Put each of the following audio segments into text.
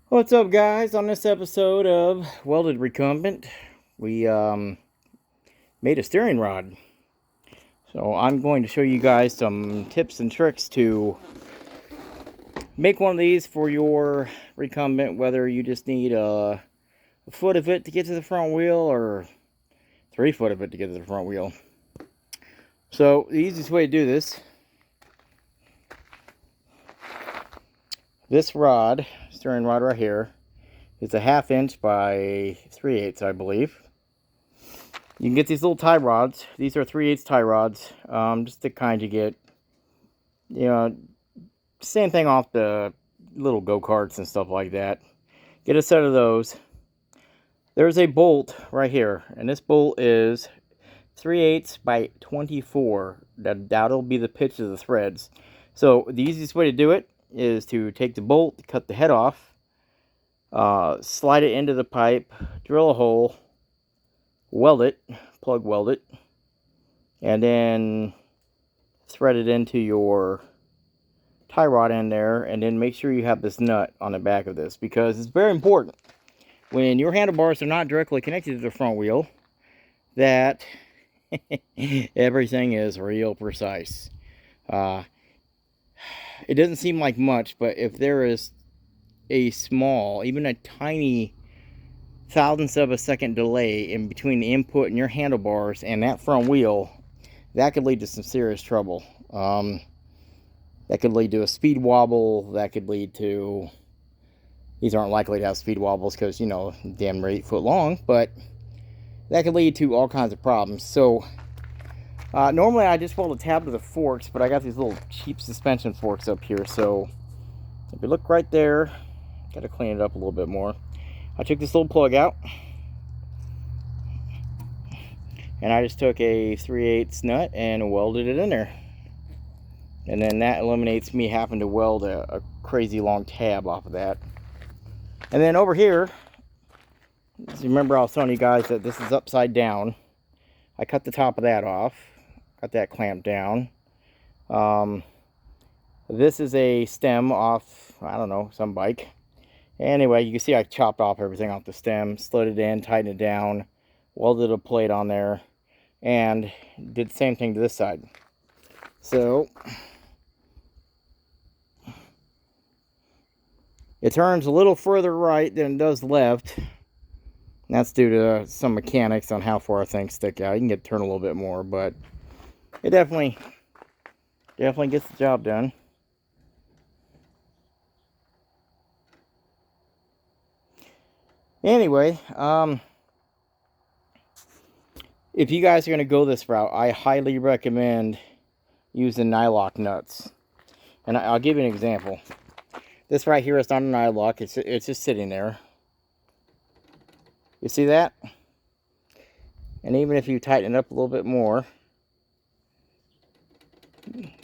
What's up, guys? On this episode of Welded Recumbent, we made a steering rod. So I'm going to show you guys some tips and tricks to make one of these for your recumbent, whether you just need a foot of it to get to the front wheel or 3 foot of it to get to the front wheel. So the easiest way to do this rod, steering rod right here, is a 1/2 inch by 3/8, I believe. You can get these little tie rods. These are 3/8 tie rods, just to kind of get, same thing off the little go-karts and stuff like that. Get a set of those. There's a bolt right here, and this bolt is 3/8 by 24. That'll be the pitch of the threads. So the easiest way to do it is to take the bolt, cut the head off, slide it into the pipe, drill a hole, weld it, plug weld it, and then thread it into your tie rod in there, and then make sure you have this nut on the back of this, because it's very important when your handlebars are not directly connected to the front wheel that everything is real precise. It doesn't seem like much, but if there is a small, even a tiny thousandths of a second delay in between the input and your handlebars and that front wheel, that could lead to some serious trouble. That could lead to a speed wobble. That could lead to, these aren't likely to have speed wobbles because, damn, they're 8 foot long, but that could lead to all kinds of problems. So normally I just weld a tab to the forks, but I got these little cheap suspension forks up here. So if you look right there, got to clean it up a little bit more. I took this little plug out, and I just took a 3/8 nut and welded it in there. And then that eliminates me having to weld a crazy long tab off of that. And then over here, remember I was telling you guys that this is upside down. I cut the top of that off, got that clamped down. This is a stem off, I don't know, some bike. Anyway, you can see I chopped off everything off the stem, slid it in, tightened it down, welded a plate on there, and did the same thing to this side. So it turns a little further right than it does left. And that's due to some mechanics on how far things stick out. You can get it turn a little bit more, but it definitely gets the job done. Anyway, if you guys are going to go this route, I highly recommend using nylock nuts. And I'll give you an example. This right here is not a nylock. It's just sitting there. You see that? And even if you tighten it up a little bit more,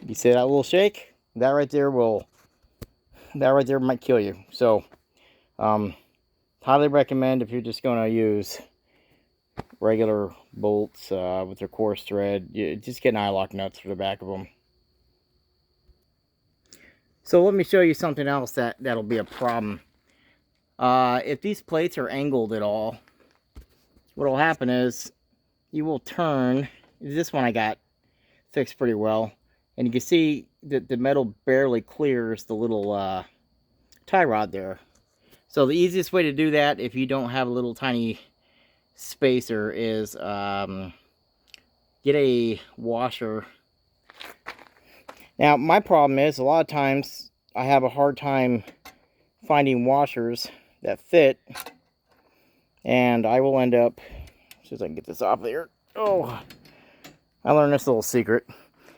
you see that little shake? That right there might kill you. So, highly recommend, if you're just going to use regular bolts with their coarse thread, you just get nylock nuts for the back of them. So let me show you something else that'll be a problem. If these plates are angled at all, what will happen is you will turn. This one I got fixed pretty well, and you can see that the metal barely clears the little tie rod there. So the easiest way to do that, if you don't have a little tiny spacer, is get a washer. Now, my problem is, a lot of times I have a hard time finding washers that fit, and I will end up, as soon as I can get this off there. Oh, I learned this little secret.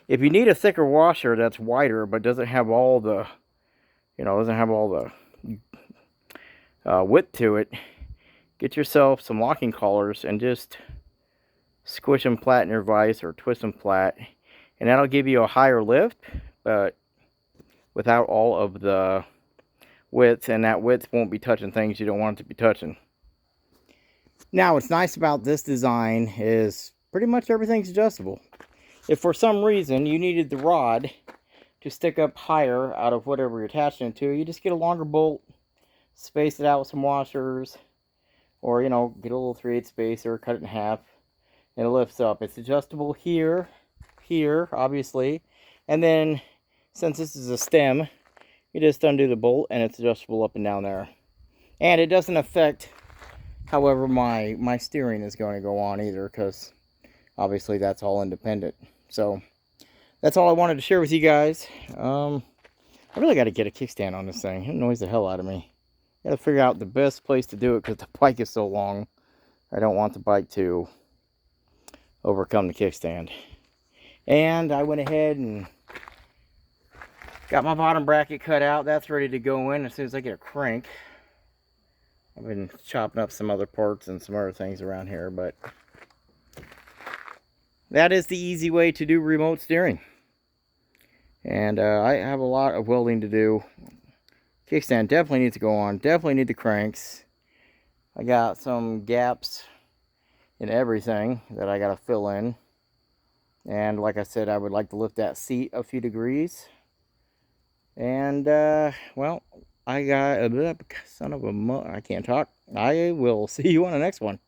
If you need a thicker washer that's wider but doesn't have all the, width to it, get yourself some locking collars and just squish them flat in your vise or twist them flat, and that'll give you a higher lift, but without all of the width, and that width won't be touching things you don't want it to be touching. Now, what's nice about this design is pretty much everything's adjustable. If for some reason you needed the rod to stick up higher out of whatever you're attaching it to, you just get a longer bolt, space it out with some washers, or, you know, get a little 3/8 spacer, cut it in half, and it lifts up. It's adjustable here, here, obviously, and then since this is a stem, you just undo the bolt and it's adjustable up and down there. And it doesn't affect, however, my steering is going to go on either, because obviously that's all independent. So that's all I wanted to share with you guys. I really got to get a kickstand on this thing. It annoys the hell out of me. Got to figure out the best place to do it because the bike is so long. I don't want the bike to overcome the kickstand. And I went ahead and got my bottom bracket cut out. That's ready to go in as soon as I get a crank. I've been chopping up some other parts and some other things around here, but that is the easy way to do remote steering. And I have a lot of welding to do. Kickstand definitely needs to go on. Definitely need the cranks. I got some gaps in everything that I got to fill in. And like I said, I would like to lift that seat a few degrees. And, well, I got a son of a I can't talk. I will see you on the next one.